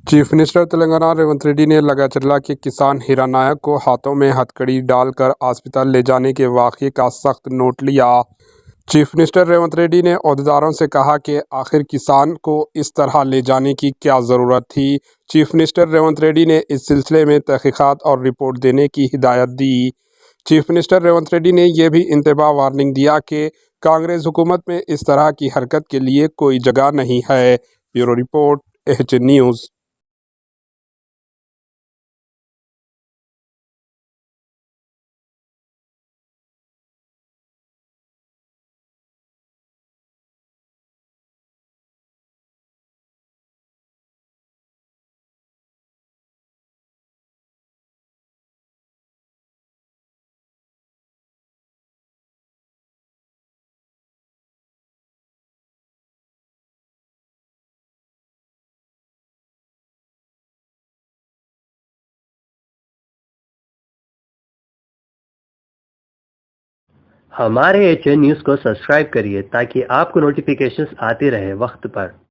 Chief minister Telangana Revanth Reddy ने लगाचर्ला के किसान हीरा नायक को हाथों में हथकड़ी डालकर अस्पताल ले जाने के वाक़ये का सख्त नोट लिया। चीफ मिनिस्टर रेवंत रेड्डी ने अहदेदारों से कहा कि आखिर किसान को इस तरह ले जाने की क्या ज़रूरत थी। चीफ मिनिस्टर रेवंत रेड्डी ने इस सिलसिले में तहकीकात और रिपोर्ट देने की हिदायत दी। चीफ मिनिस्टर रेवंत रेड्डी ने यह भी इंतबा वार्निंग दिया कि कांग्रेस हुकूमत में इस तरह की हरकत के लिए कोई जगह नहीं है। Bureau report, H news. हमारे एच न्यूज़ को सब्सक्राइब करिए ताकि आपको नोटिफिकेशंस आते रहे वक्त पर।